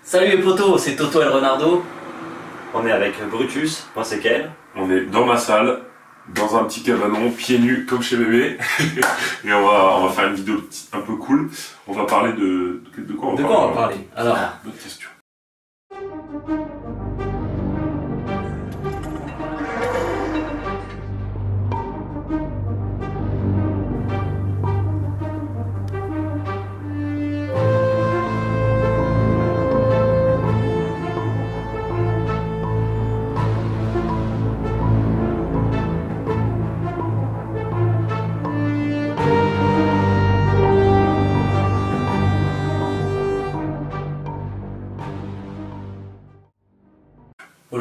Salut les potos, c'est Toto El Renardo. On est avec Brutus, moi c'est Ken. On est dans ma salle, dans un petit cabanon, pieds nus comme chez bébé. Et on va faire une vidéo un peu cool. On va parler de quoi on va parler. De quoi on va parler? Alors, bonne question.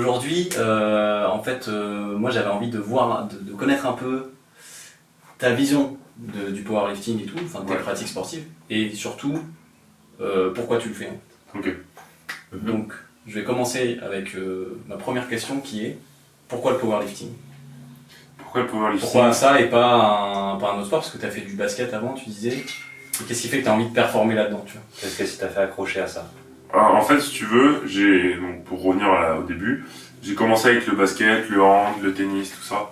aujourd'hui, moi j'avais envie de voir, de connaître un peu ta vision du powerlifting et tout, enfin tes pratiques sportives, et surtout pourquoi tu le fais. Ok. Donc, je vais commencer avec ma première question qui est pourquoi le powerlifting? Pourquoi le powerlifting? Pourquoi ça et pas un autre sport? Parce que tu as fait du basket avant, tu disais. Et qu'est-ce qui fait que tu as envie de performer là-dedans, tu vois? Qu'est-ce qui t'a fait accrocher à ça? Alors, en fait, si tu veux, donc pour revenir au début, j'ai commencé avec le basket, le hand, le tennis, tout ça.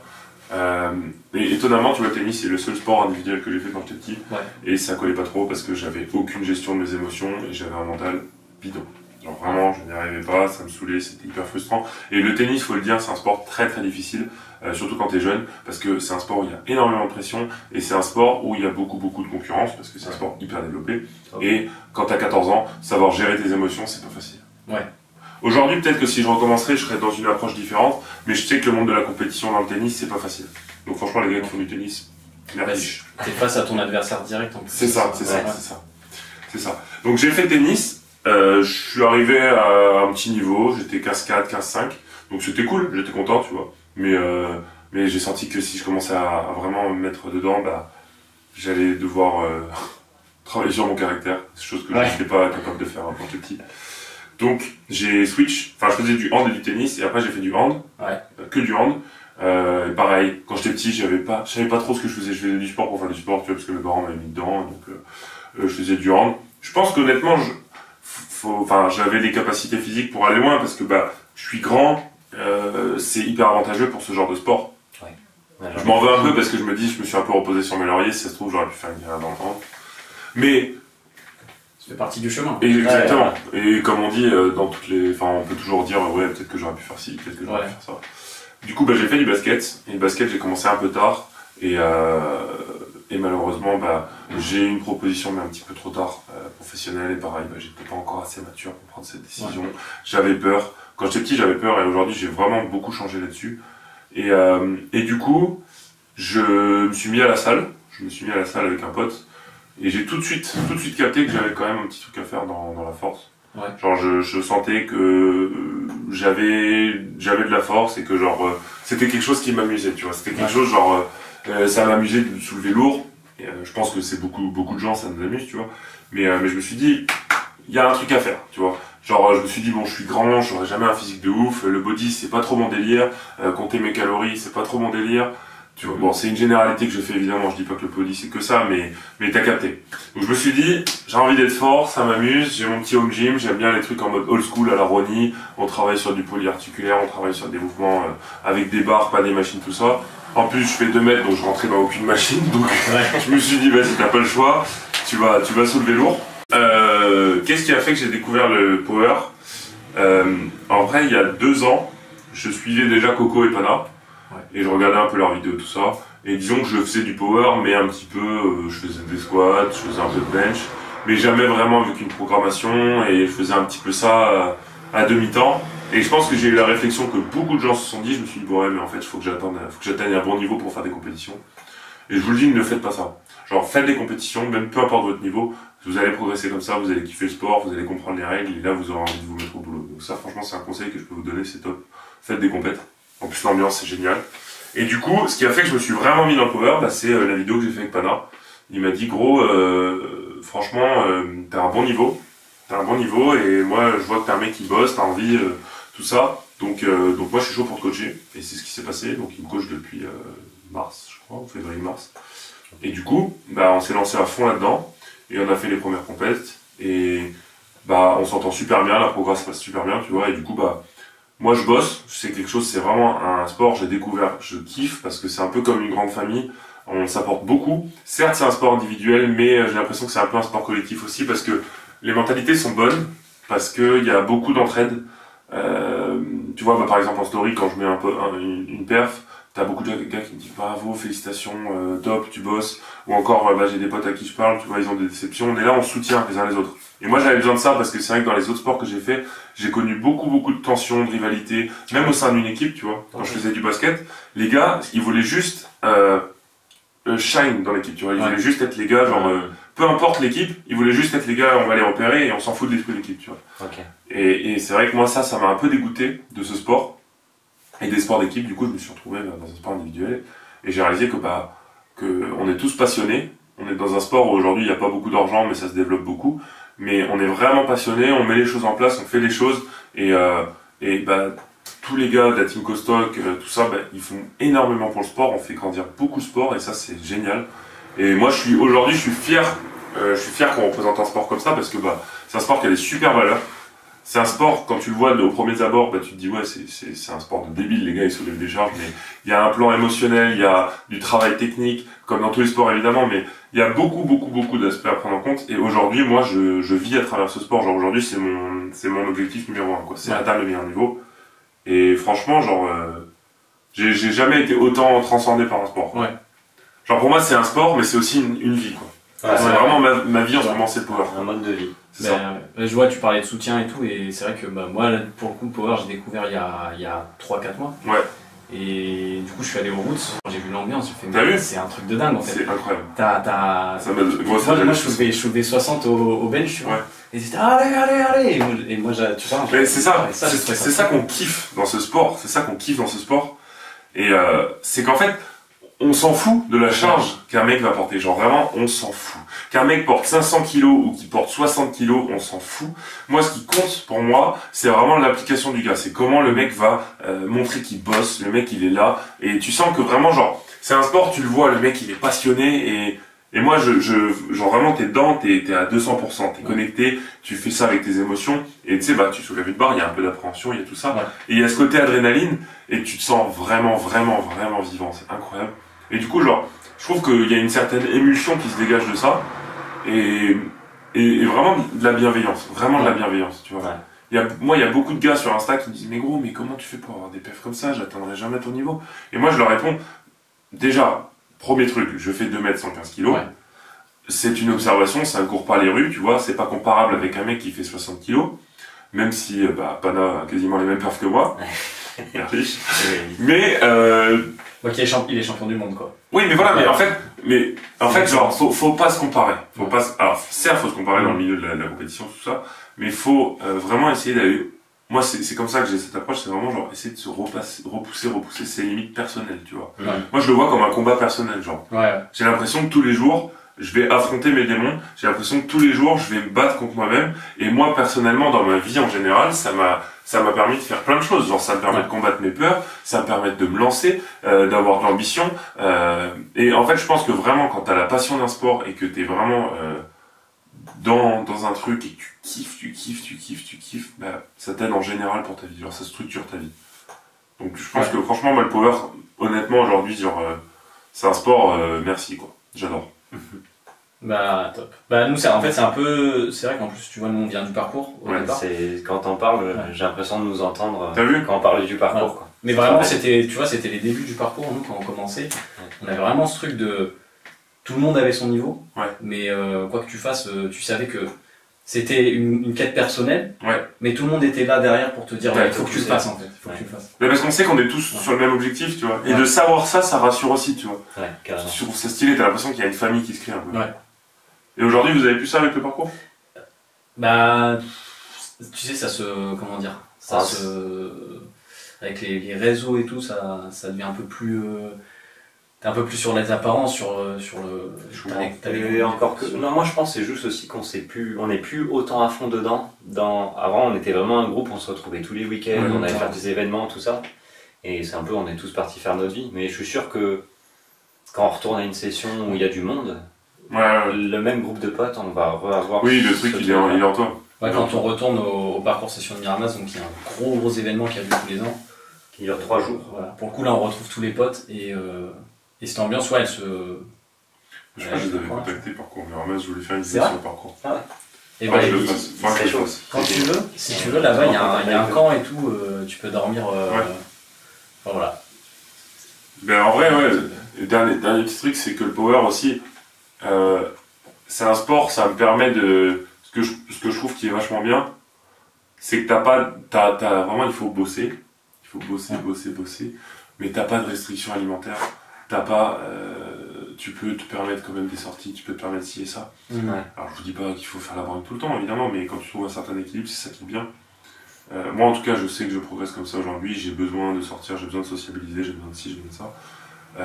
Et étonnamment, tu vois, le tennis, c'est le seul sport individuel que j'ai fait quand j'étais petit. Ouais. Et ça collait pas trop parce que j'avais aucune gestion de mes émotions et j'avais un mental bidon. Genre vraiment, je n'y arrivais pas, ça me saoulait, c'était hyper frustrant. Et le tennis, faut le dire, c'est un sport très très difficile, surtout quand t'es jeune, parce que c'est un sport où il y a énormément de pression et c'est un sport où il y a beaucoup de concurrence, parce que c'est un sport hyper développé. Okay. Et quand t'as 14 ans, savoir gérer tes émotions, c'est pas facile. Ouais. Aujourd'hui, peut-être que si je recommencerais, je serais dans une approche différente, mais je sais que le monde de la compétition dans le tennis, c'est pas facile. Donc franchement, les gars qui font du tennis, merci. T'es face à ton adversaire direct en plus. C'est ça. Donc j'ai fait le tennis. Je suis arrivé à un petit niveau, j'étais 15-4, 15-5, donc c'était cool, j'étais content, tu vois. Mais j'ai senti que si je commençais à vraiment me mettre dedans, j'allais devoir travailler sur mon caractère, chose que je n'étais pas capable de faire quand j'étais petit. Donc j'ai switch, je faisais du hand et du tennis, et après j'ai fait du hand, que du hand. Pareil, quand j'étais petit, je savais pas trop ce que je faisais du sport pour faire du sport, tu vois, parce que mes parents m'avaient mis dedans, donc je faisais du hand. Je pense qu'honnêtement, j'avais des capacités physiques pour aller loin parce que je suis grand, c'est hyper avantageux pour ce genre de sport. Ouais. Je m'en veux un peu parce que je me dis, je me suis un peu reposé sur mes lauriers, si ça se trouve j'aurais pu faire une carrière dans le temps. Mais ça fait partie du chemin. Exactement. Et comme on dit on peut toujours dire peut-être que j'aurais pu faire ci, peut-être que j'aurais pu faire ça. Du coup j'ai fait du basket et le basket j'ai commencé un peu tard et malheureusement, j'ai une proposition, mais un petit peu trop tard, professionnelle, et pareil, j'étais pas encore assez mature pour prendre cette décision. Ouais. J'avais peur. Quand j'étais petit, j'avais peur, et aujourd'hui, j'ai vraiment beaucoup changé là-dessus. Et du coup, je me suis mis à la salle. Je me suis mis à la salle avec un pote, et j'ai tout de suite capté que j'avais quand même un petit truc à faire dans la force. Ouais. Genre, je sentais que j'avais de la force, et que c'était quelque chose qui m'amusait, tu vois. C'était quelque chose ça m'amusait de soulever lourd, et je pense que c'est beaucoup de gens, ça nous amuse, tu vois. Mais je me suis dit, il y a un truc à faire, tu vois. Je me suis dit, bon, je suis grand, j'aurai jamais un physique de ouf, le body, c'est pas trop mon délire, compter mes calories, c'est pas trop mon délire. Tu vois, bon, c'est une généralité que je fais, évidemment, je dis pas que le body c'est que ça, mais t'as capté. Donc je me suis dit, j'ai envie d'être fort, ça m'amuse, j'ai mon petit home gym, j'aime bien les trucs en mode old school à la Ronnie, on travaille sur du polyarticulaire, on travaille sur des mouvements avec des barres, pas des machines, tout ça. En plus, je fais 2 mètres, donc je rentrais dans aucune machine, donc je me suis dit, vas-y, t'as pas le choix, tu vas soulever lourd. Qu'est-ce qui a fait que j'ai découvert le power? En vrai, il y a 2 ans, je suivais déjà Coco et Pana, et je regardais un peu leurs vidéos, tout ça, et disons que je faisais du power, mais un petit peu, je faisais des squats, je faisais un peu de bench, mais jamais vraiment avec une programmation, et je faisais un petit peu ça à demi-temps. Et je pense que j'ai eu la réflexion que beaucoup de gens se sont dit, je me suis dit, bon ouais, mais en fait, il faut que j'atteigne un bon niveau pour faire des compétitions. Et je vous le dis, ne faites pas ça. Genre, faites des compétitions, même peu importe votre niveau, vous allez progresser comme ça, vous allez kiffer le sport, vous allez comprendre les règles, et là, vous aurez envie de vous mettre au boulot. Donc ça, franchement, c'est un conseil que je peux vous donner, c'est top. Faites des compètes. En plus, l'ambiance, c'est génial. Et du coup, ce qui a fait que je me suis vraiment mis dans le power, c'est la vidéo que j'ai fait avec Pana. Il m'a dit, gros, franchement, t'as un bon niveau. Et moi je vois que t'es un mec qui bosse, t'as envie, tout ça. Donc moi je suis chaud pour te coacher. Et c'est ce qui s'est passé. Donc il me coach depuis mars, je crois, ou février-mars. Et du coup, on s'est lancé à fond là-dedans. Et on a fait les premières compètes. Et bah on s'entend super bien, la progrès se passe super bien, tu vois, et du coup bah moi je bosse, c'est quelque chose, c'est vraiment un sport, j'ai découvert, je kiffe parce que c'est un peu comme une grande famille, on s'apporte beaucoup. Certes c'est un sport individuel, mais j'ai l'impression que c'est un peu un sport collectif aussi parce que les mentalités sont bonnes, parce que il y a beaucoup d'entraide. Tu vois, bah, par exemple en story, quand je mets une perf, t'as beaucoup de gars qui me disent bravo, félicitations, top, tu bosses. Ou encore, bah, j'ai des potes à qui je parle, tu vois, ils ont des déceptions. On est là, on se soutient les uns les autres. Et moi, j'avais besoin de ça parce que c'est vrai que dans les autres sports que j'ai fait, j'ai connu beaucoup de tensions, de rivalité, même au sein d'une équipe, tu vois. Quand je faisais du basket, les gars, ils voulaient juste shine dans l'équipe, tu vois. Ils voulaient juste être les gars, genre, peu importe l'équipe, ils voulaient juste être les gars, on va les repérer et on s'en fout de l'esprit d'équipe, tu vois. Okay. Et c'est vrai que moi, ça m'a un peu dégoûté de ce sport et des sports d'équipe. Du coup, je me suis retrouvé dans un sport individuel et j'ai réalisé que on est tous passionnés. On est dans un sport où aujourd'hui il n'y a pas beaucoup d'argent, mais ça se développe beaucoup. Mais on est vraiment passionnés, on met les choses en place, on fait les choses et tous les gars de la team Costock, tout ça, ils font énormément pour le sport. On fait grandir beaucoup de sport et ça c'est génial. Et moi, aujourd'hui, je suis fier qu'on représente un sport comme ça parce que c'est un sport qui a des super valeurs. C'est un sport, quand tu le vois au premier abord, tu te dis ouais, c'est un sport de débile, les gars ils soulèvent des charges, mais il y a un plan émotionnel, il y a du travail technique, comme dans tous les sports évidemment, mais il y a beaucoup d'aspects à prendre en compte. Et aujourd'hui, moi, je vis à travers ce sport. Genre aujourd'hui, c'est mon objectif numéro 1, quoi. C'est atteindre le meilleur niveau. Et franchement, j'ai jamais été autant transcendé par un sport. Ouais. Genre pour moi, c'est un sport, mais c'est aussi une vie, quoi. Ouais, c'est vraiment ma vie en ce moment, c'est le power. Un mode de vie. Je vois, tu parlais de soutien et tout, et c'est vrai que moi, pour le coup, Power, j'ai découvert il y a 3-4 mois. Ouais. Et du coup, je suis allé aux routes, j'ai vu l'ambiance, j'ai fait, t'as vu, c'est un truc de dingue en fait. C'est incroyable. Moi, je soulevais 60 au bench, tu vois. Ouais. Et c'était allez. Et moi, tu vois. Mais c'est ça qu'on kiffe dans ce sport. C'est ça qu'on kiffe dans ce sport. Et c'est qu'en fait, on s'en fout de la charge qu'un mec va porter. Genre vraiment, on s'en fout. Qu'un mec porte 500 kilos ou qu'il porte 60 kilos, on s'en fout. Moi, ce qui compte pour moi, c'est vraiment l'application du gars. C'est comment le mec va montrer qu'il bosse. Le mec, il est là. Et tu sens que vraiment, genre, c'est un sport, tu le vois, le mec, il est passionné. Et moi, genre vraiment, t'es dedans, t'es à 200%. T'es connecté, tu fais ça avec tes émotions. Et tu sais, tu soulèves une barre, il y a un peu d'appréhension, il y a tout ça. Ouais. Et il y a ce côté adrénaline. Et tu te sens vraiment vivant. C'est incroyable. Et du coup, genre, je trouve qu'il y a une certaine émulsion qui se dégage de ça. Et vraiment de la bienveillance. Vraiment de la bienveillance, tu vois. Ouais. Moi, il y a beaucoup de gars sur Insta qui me disent, mais gros, mais comment tu fais pour avoir des perfs comme ça? J'atteindrai jamais à ton niveau. Et moi, je leur réponds, déjà, premier truc, je fais 2 mètres 115 kilos. Ouais. C'est une observation, ça ne court pas les rues, tu vois. C'est pas comparable avec un mec qui fait 60 kilos. Même si, Pana a quasiment les mêmes perfs que moi. Merci. Mais, donc il est champion du monde, quoi. Oui, mais voilà, mais en fait, genre, faut pas se comparer. Alors, certes, faut se comparer dans le milieu de la compétition, tout ça, mais faut vraiment essayer d'aller. Moi, c'est comme ça que j'ai cette approche, c'est vraiment genre essayer de se repousser ses limites personnelles, tu vois. Ouais. Moi, je le vois comme un combat personnel, genre. Ouais. J'ai l'impression que tous les jours, je vais affronter mes démons. J'ai l'impression que tous les jours, je vais me battre contre moi-même. Et moi, personnellement, dans ma vie en général, ça m'a permis de faire plein de choses. Genre, ça me permet de combattre mes peurs, ça me permet de me lancer, d'avoir de l'ambition. Et en fait, je pense que vraiment, quand t'as la passion d'un sport et que t'es vraiment dans un truc et que tu kiffes, ça t'aide en général pour ta vie. Genre, ça structure ta vie. Donc, je pense que franchement, moi, le power, honnêtement, aujourd'hui, genre, c'est un sport, merci, quoi. J'adore. Top. Nous, c'est un peu, c'est vrai qu'en plus, tu vois, nous, on vient du parcours au départ. Quand t'en parles, j'ai l'impression de nous entendre vu quand on parle du parcours, quoi. Mais vraiment, c'était les débuts du parcours, nous, quand on commençait. On avait vraiment ce truc de, tout le monde avait son niveau. Mais, quoi que tu fasses, tu savais que c'était une quête personnelle. Mais tout le monde était là derrière pour te dire, il faut que tu le fasses, en fait. Faut que tu le fasses. Mais parce qu'on sait qu'on est tous sur le même objectif, tu vois. Et de savoir ça rassure aussi, tu vois. Carrément. Je trouve ça stylé, t'as l'impression qu'il y a une famille qui se crée un peu. Et aujourd'hui, vous avez plus ça avec le parcours? Tu sais, comment dire, avec les réseaux et tout, ça devient un peu plus, t'es un peu plus sur les apparences, sur le. Encore que. Non, moi je pense que c'est juste aussi on n'est plus autant à fond dedans. Avant, on était vraiment un groupe, on se retrouvait tous les week-ends, on allait faire des événements, tout ça. Et c'est un peu, on est tous partis faire notre vie. Mais je suis sûr que quand on retourne à une session où il y a du monde, le même groupe de potes, on va reavoir. Oui, le truc, il est en toi. Ouais, quand on retourne au parcours session de Miramas, donc il y a un gros événement qui a lieu tous les ans. Qui dure 3 jours. Voilà. Pour le coup, là, on retrouve tous les potes et cette ambiance, ouais, elle se. Je crois que je les avais contactés parcours Miramas, je voulais faire une C'est vidéo vrai sur le parcours. Ah ouais. Et Faudra que je le fasse. Faudra que je le fasse. Quand tu veux, si tu veux, là-bas, il y a un camp et tout, tu peux dormir. Ouais. Enfin, voilà. Ben en vrai, ouais, le dernier petit truc, c'est que le power aussi, c'est un sport, ça me permet de. Ce que je trouve qui est vachement bien, c'est que t'as vraiment, il faut bosser. Il faut bosser, mais t'as pas de restrictions alimentaires. T'as pas. Tu peux te permettre quand même des sorties, tu peux te permettre ci et ça. Ouais. Alors je vous dis pas qu'il faut faire la bringue tout le temps, évidemment, mais quand tu trouves un certain équilibre, c'est ça qui est bien. Moi en tout cas, je sais que je progresse comme ça aujourd'hui, j'ai besoin de sortir, j'ai besoin de sociabiliser, j'ai besoin de ci, j'ai besoin de ça.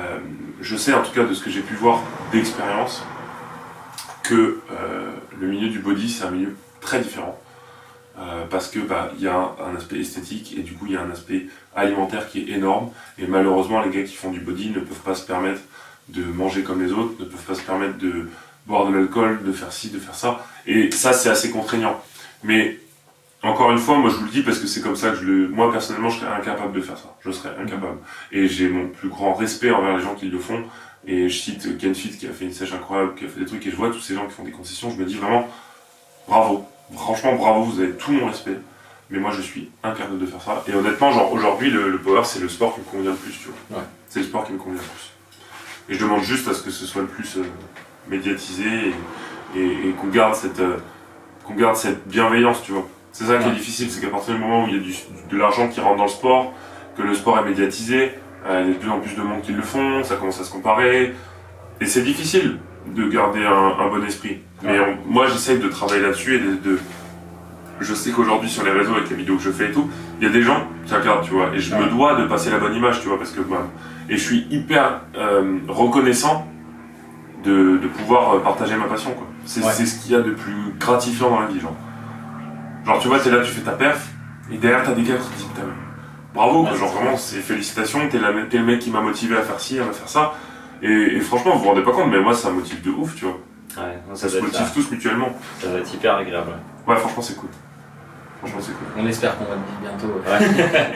Je sais en tout cas de ce que j'ai pu voir d'expérience que le milieu du body c'est un milieu très différent parce que il y a un aspect esthétique et du coup il y a un aspect alimentaire qui est énorme et malheureusement les gars qui font du body ne peuvent pas se permettre de manger comme les autres, ne peuvent pas se permettre de boire de l'alcool, de faire ci, de faire ça et ça c'est assez contraignant. Mais encore une fois, moi je vous le dis parce que c'est comme ça que moi personnellement je serais incapable de faire ça, je serais incapable. Et j'ai mon plus grand respect envers les gens qui le font. Et je cite Kenfit qui a fait une sèche incroyable, qui a fait des trucs, et je vois tous ces gens qui font des concessions, je me dis vraiment, bravo. Franchement, bravo, vous avez tout mon respect. Mais moi, je suis incapable de faire ça. Et honnêtement, genre, aujourd'hui, le power, c'est le sport qui me convient le plus, tu vois. Ouais. C'est le sport qui me convient le plus. Et je demande juste à ce que ce soit le plus médiatisé et qu'on garde cette bienveillance, tu vois. C'est ça qui est difficile, c'est qu'à partir du moment où il y a de l'argent qui rentre dans le sport, que le sport est médiatisé, il y a de plus en plus de monde qui le font, ça commence à se comparer, et c'est difficile de garder un bon esprit. Mais moi j'essaye de travailler là-dessus et je sais qu'aujourd'hui sur les réseaux avec les vidéos que je fais et tout, il y a des gens qui regardent, tu vois, et je me dois de passer la bonne image, tu vois, parce que et je suis hyper reconnaissant de pouvoir partager ma passion, quoi. C'est ce qu'il y a de plus gratifiant dans la vie, genre. Genre tu vois, t'es là, tu fais ta perf, et derrière t'as des gars qui te disent putain, bravo, genre vraiment, c'est félicitations, t'es le mec qui m'a motivé à faire ci, à faire ça. Et franchement, vous vous rendez pas compte, mais moi ça me motive de ouf, tu vois. Ouais, ça se motive tous mutuellement. Ça va être hyper agréable. Ouais, franchement, c'est cool. Franchement, c'est cool. On espère qu'on va te vivre bientôt. Ouais.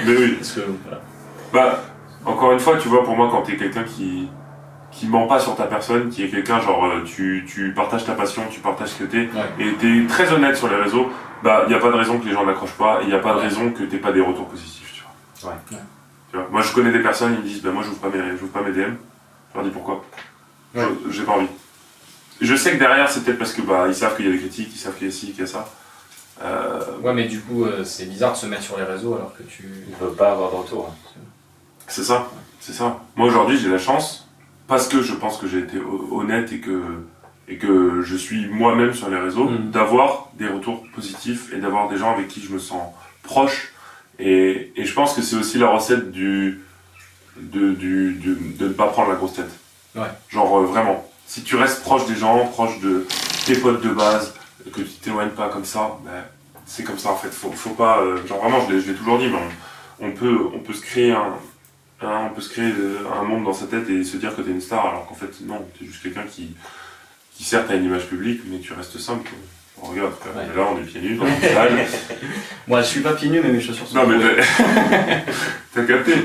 Mais oui. Parce que, voilà. Bah, encore une fois, tu vois, pour moi, quand t'es quelqu'un qui ment pas sur ta personne, qui est quelqu'un, genre, tu partages ta passion, tu partages ce que t'es, et t'es très honnête sur les réseaux, bah, y a pas de raison que les gens n'accrochent pas, et y a pas de raison que t'aies pas des retours positifs, tu vois. Ouais. Tu vois, moi, je connais des personnes, ils me disent, bah, moi, j'ouvre pas mes DM. Je leur dis pourquoi. J'ai pas envie. Je sais que derrière, c'est peut-être parce que, bah, ils savent qu'il y a des critiques, ils savent qu'il y a ci, qu'il y a ça. Ouais, mais du coup, c'est bizarre de se mettre sur les réseaux alors que tu ne veux pas avoir de retour. C'est ça, c'est ça. Moi, aujourd'hui, j'ai la chance, parce que je pense que j'ai été honnête et que je suis moi-même sur les réseaux, d'avoir des retours positifs et d'avoir des gens avec qui je me sens proche. Et je pense que c'est aussi la recette de ne pas prendre la grosse tête. Ouais. Genre vraiment, si tu restes proche des gens, proche de tes potes de base, que tu t'éloignes pas comme ça, ben, c'est comme ça en fait. Faut pas, genre vraiment, je l'ai toujours dit, mais on peut se créer un monde dans sa tête et se dire que t'es une star, alors qu'en fait non, t'es juste quelqu'un qui certes a une image publique, mais tu restes simple. Bon, regarde, là on est pieds nus dans une salle. Moi je suis pas pieds nus, mais mes chaussures sont. Non mais t'as capté.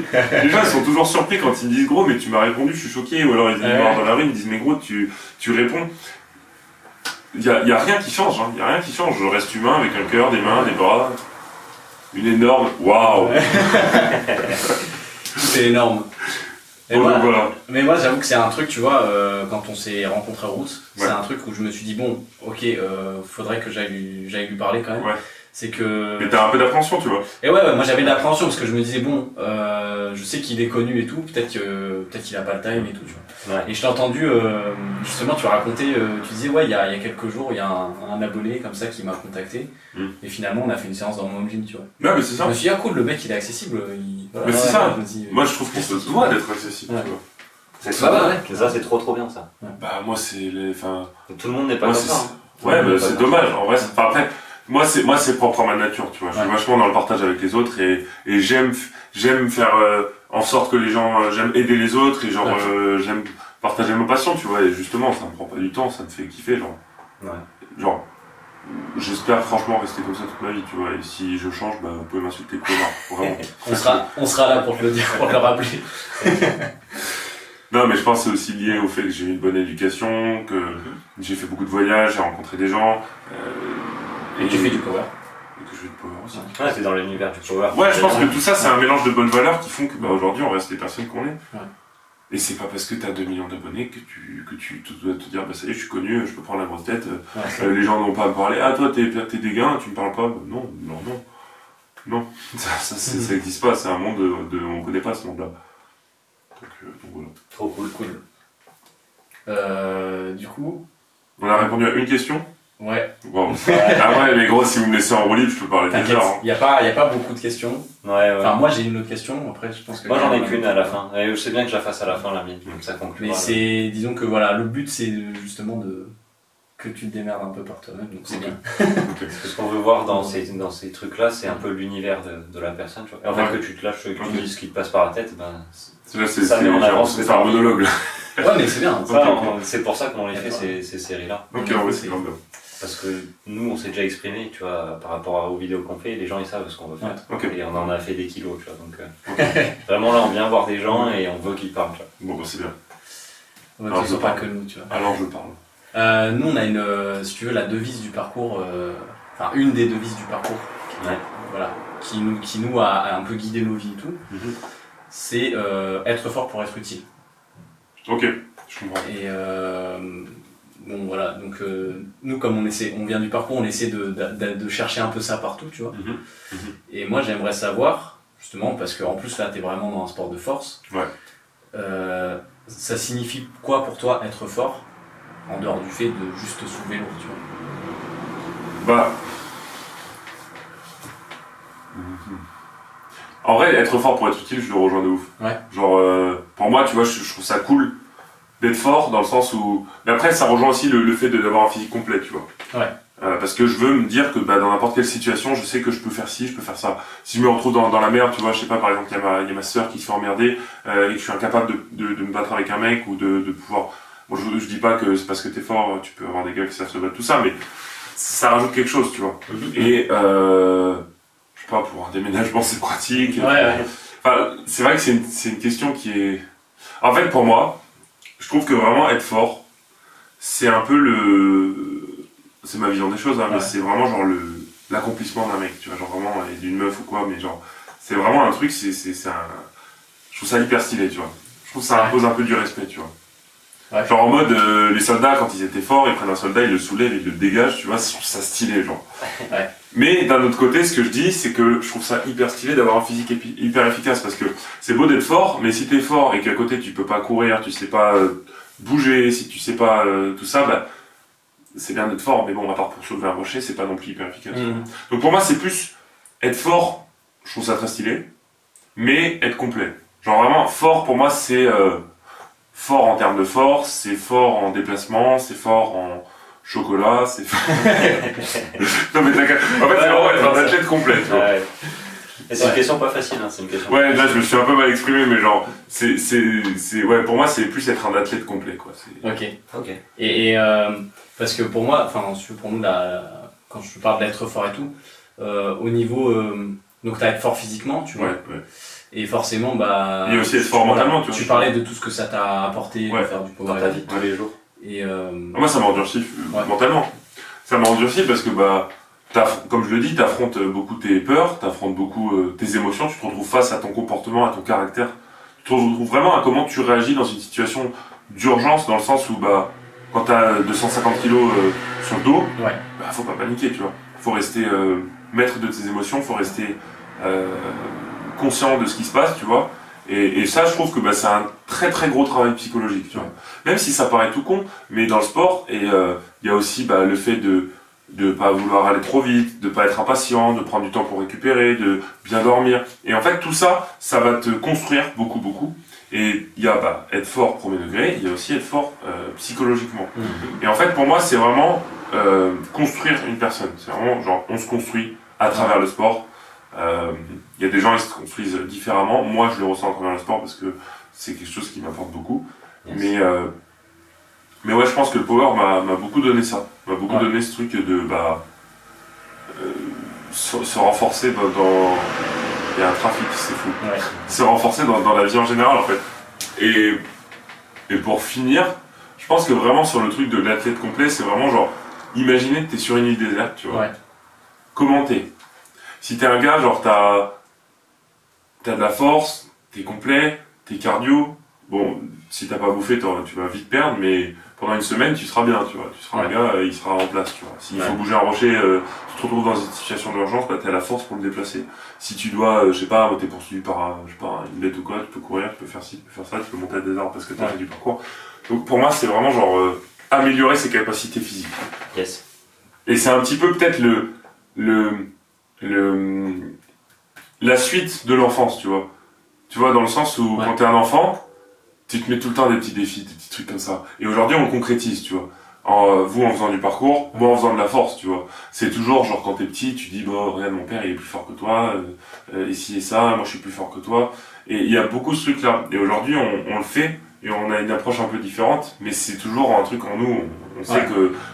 Les gens ils sont toujours surpris quand ils me disent gros, mais tu m'as répondu, je suis choqué, ou alors ils viennent me voir dans la rue, ils me disent mais gros, tu réponds. Y a rien qui change, hein. Y a rien qui change. Je reste humain avec un cœur, des mains, des bras, une énorme. Waouh. C'est énorme. Et voilà. Mais moi j'avoue que c'est un truc, tu vois, quand on s'est rencontrés à Route, c'est un truc où je me suis dit bon, ok, faudrait que j'aille lui parler quand même. Ouais. C'est que. Mais t'as un peu d'appréhension, tu vois. Et ouais, moi j'avais de l'appréhension parce que je me disais bon, je sais qu'il est connu et tout, peut-être qu'il a pas le time et tout, tu vois. Ouais. Et je t'ai entendu, justement, tu racontais, tu disais ouais, il y a quelques jours, il y a un abonné comme ça qui m'a contacté, et finalement on a fait une séance dans mon gym, tu vois. Ouais, mais c'est ça. Je me suis dit ah cool, le mec il est accessible. Mais c'est ça. Moi je trouve qu'on se doit d'être accessible, tu vois. C'est ça, c'est trop bien ça. Bah moi c'est tout le monde n'est pas comme ça. Ouais, mais c'est dommage. En vrai, après, moi c'est propre à ma nature, tu vois. Je suis vachement dans le partage avec les autres et j'aime faire en sorte que les gens, j'aime aider les autres et genre j'aime partager ma passion, tu vois. Et justement, ça me prend pas du temps, ça me fait kiffer, genre. Ouais. Genre, j'espère franchement rester comme ça toute ma vie, tu vois. Et si je change, bah, vous pouvez m'insulter, vraiment. On sera là pour te le dire, pour te le rappeler. Non, mais je pense que c'est aussi lié au fait que j'ai eu une bonne éducation, que j'ai fait beaucoup de voyages, j'ai rencontré des gens. Et tu fais du power. Et que je fais du power aussi. Ouais, t'es dans l'univers du power. Ouais, je pense que tout ça, c'est un mélange de bonnes valeurs qui font que bah, aujourd'hui, on reste les personnes qu'on est. Ouais. Et c'est pas parce que t'as 2 millions d'abonnés que tu dois te dire, bah ça y est, je suis connu, je peux prendre la grosse tête, les gens n'ont pas à me parler, ah toi t'es dégain, tu me parles pas, bah, non, ça existe pas, c'est un monde on connaît pas ce monde-là. Donc voilà. Trop cool. Du coup... On a répondu à une question. Ouais. Wow. Après, mais gros, si vous me laissez en roue libre, je peux parler des heures. Il y a pas beaucoup de questions. Ouais. Enfin, moi j'ai une autre question, après je pense que... Moi j'en ai qu'une à la fin, et je sais bien que je la fasse à la fin, la mienne, donc ça conclut. Mais disons que voilà, le but c'est justement que tu te démerdes un peu par toi-même, donc c'est bien. Parce que ce qu'on veut voir dans ces trucs-là, c'est un peu l'univers de la personne, tu vois. Et en fait, que tu te lâches, que tu dises ce qui te passe par la tête, ben... Ça met en avant c'est un monologue là. Ouais, mais c'est bien. C'est pour ça qu'on les fait ces séries-là. Ok, ouais, c'est bien. Parce que nous, on s'est déjà exprimé, tu vois, par rapport aux vidéos qu'on fait, les gens ils savent ce qu'on veut faire. Okay. Et on en a fait des kilos, tu vois. Donc, vraiment là, on vient voir des gens et on veut qu'ils parlent, tu vois. Bon, bah c'est bien. Ouais, alors, ce pas que nous, tu vois. Alors je parle. Nous, on a si tu veux, la devise du parcours, enfin, une des devises du parcours, voilà, qui nous a un peu guidé nos vies et tout. C'est être fort pour être utile. Ok, je comprends. Et bon voilà, donc nous comme on vient du parcours, on essaie de chercher un peu ça partout, tu vois. Et moi j'aimerais savoir, justement, parce qu'en plus là t'es vraiment dans un sport de force, ça signifie quoi pour toi être fort, en dehors du fait de juste soulever lourd, tu vois. Bah... En vrai, être fort pour être utile, je le rejoins de ouf. Ouais. Genre, pour moi, tu vois, je trouve ça cool d'être fort dans le sens où... Mais après, ça rejoint aussi le fait d'avoir un physique complet, tu vois. Ouais. Parce que je veux me dire que bah, dans n'importe quelle situation, je sais que je peux faire ci, je peux faire ça. Si je me retrouve dans la merde, tu vois, je sais pas, par exemple, il y a ma sœur qui se fait emmerder et que je suis incapable de me battre avec un mec ou de pouvoir... Bon, je dis pas que c'est parce que t'es fort, tu peux avoir des gars qui savent se battre, tout ça, mais ça rajoute quelque chose, tu vois. Et... je sais pas, pour un déménagement, c'est pratique. Enfin, c'est vrai que c'est une question qui est... En fait, pour moi, je trouve que vraiment être fort, c'est un peu c'est ma vision des choses, hein, mais c'est vraiment genre l'accomplissement d'un mec, tu vois, genre vraiment, et d'une meuf ou quoi, mais genre, c'est vraiment un truc, c'est un... Je trouve ça hyper stylé, tu vois. Je trouve que ça impose un peu du respect, tu vois. Genre en mode, les soldats, quand ils étaient forts, ils prennent un soldat, ils le soulèvent, ils le dégagent, tu vois, je trouve ça stylé, genre. Mais d'un autre côté, ce que je dis, c'est que je trouve ça hyper stylé d'avoir un physique hyper efficace, parce que c'est beau d'être fort, mais si t'es fort et qu'à côté tu peux pas courir, tu sais pas bouger, si tu sais pas tout ça, bah c'est bien d'être fort, mais bon, à part pour soulever un rocher, c'est pas non plus hyper efficace. Donc pour moi, c'est plus être fort, je trouve ça très stylé, mais être complet. Genre vraiment, fort pour moi, c'est fort en termes de force, c'est fort en déplacement, c'est fort en chocolat, c'est fort... Non mais t'as qu'à... En fait, c'est vraiment être un athlète complet, tu vois. Et c'est une question pas facile, hein, c'est une question. Ouais, là je me suis un peu mal exprimé, mais genre, ouais, pour moi c'est plus être un athlète complet, quoi. Ok. Et parce que pour moi, enfin, pour nous, là, quand je parle d'être fort et tout, au niveau, donc t'as être fort physiquement, tu vois. Ouais. Et forcément, bah. Et aussi être fort mentalement, tu vois. Tu parlais de tout ce que ça t'a apporté de faire du power dans ta vie tous les jours. Et moi ça m'a endurci mentalement. Ça m'a endurci parce que bah. Comme je le dis, tu affrontes beaucoup tes peurs, tu affrontes beaucoup tes émotions, tu te retrouves face à ton comportement, à ton caractère. Tu te retrouves vraiment à comment tu réagis dans une situation d'urgence, dans le sens où bah, quand tu as 250 kilos sur le dos, bah, faut pas paniquer, tu vois. Faut rester maître de tes émotions, faut rester conscient de ce qui se passe, tu vois. Et ça, je trouve que bah, c'est un très très gros travail psychologique, tu vois. Même si ça paraît tout con, mais dans le sport, et il y a aussi bah, le fait de pas vouloir aller trop vite, de pas être impatient, de prendre du temps pour récupérer, de bien dormir. Et en fait, tout ça, ça va te construire beaucoup. Et il y a bah, être fort premier degré, il y a aussi être fort psychologiquement. Et en fait, pour moi, c'est vraiment construire une personne. C'est vraiment genre, on se construit à travers le sport. Il y a des gens qui se construisent différemment. Moi, je le ressens à travers le sport parce que c'est quelque chose qui m'apporte beaucoup. Mais ouais, je pense que le power m'a beaucoup donné ça. M'a beaucoup donné ce truc de bah se renforcer dans... Il y a un trafic, c'est fou. Ouais. Se renforcer dans la vie en général, en fait. Et pour finir, je pense que vraiment sur le truc de l'athlète complet, c'est vraiment genre, imaginez que t'es sur une île déserte, tu vois. Ouais. Comment t'es? Si t'es un gars, genre t'as de la force, t'es complet, t'es cardio, bon, si t'as pas bouffé, tu vas vite perdre, mais pendant une semaine, tu seras bien, tu vois. Tu seras un gars, il sera en place, tu vois. S'il faut bouger un rocher, tu te retrouves dans une situation d'urgence, bah t'as la force pour le déplacer. Si tu dois, je sais pas, t'es poursuivi par, une bête ou quoi, tu peux courir, tu peux faire ci, tu peux faire ça, tu peux monter à des arbres parce que t'as fait du parcours. Donc pour moi, c'est vraiment genre, améliorer ses capacités physiques. Yes. Et c'est un petit peu peut-être la suite de l'enfance, tu vois. Tu vois, dans le sens où quand t'es un enfant, tu te mets tout le temps des petits défis, des petits trucs comme ça. Et aujourd'hui, on concrétise, tu vois. Vous en faisant du parcours, moi en faisant de la force, tu vois. C'est toujours genre quand t'es petit, tu dis bon regarde mon père il est plus fort que toi, ici et ça, moi je suis plus fort que toi. Et il y a beaucoup ce truc là. Et aujourd'hui on le fait et on a une approche un peu différente, mais c'est toujours un truc en nous. On sait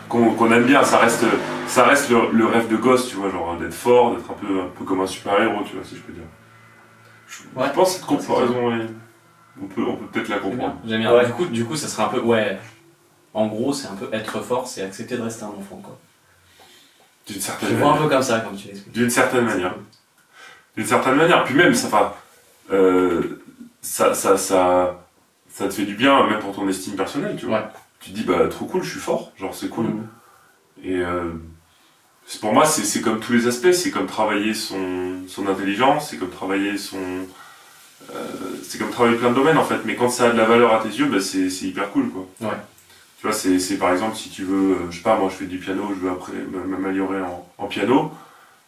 qu'on aime bien. Ça reste le rêve de gosse, tu vois, genre d'être fort, d'être un peu comme un super héros, tu vois, si je peux dire. Je pense que cette comparaison on peut peut-être la comprendre. J'aime bien. Du coup ça serait un peu en gros, c'est un peu être fort, c'est accepter de rester un enfant, quoi. D'une certaine manière. Je vois un peu comme ça, comme tu l'expliques. D'une certaine manière. D'une certaine manière. Puis même, ça te fait du bien, même pour ton estime personnelle, tu vois. Ouais. Tu te dis, bah, trop cool, je suis fort, genre, c'est cool. Et pour moi, c'est comme tous les aspects, c'est comme travailler son intelligence, c'est comme travailler c'est comme travailler plein de domaines, en fait. Mais quand ça a de la valeur à tes yeux, bah, c'est hyper cool, quoi. Ouais. Tu vois, c'est par exemple, si tu veux, je sais pas, moi je fais du piano, je veux après m'améliorer en piano,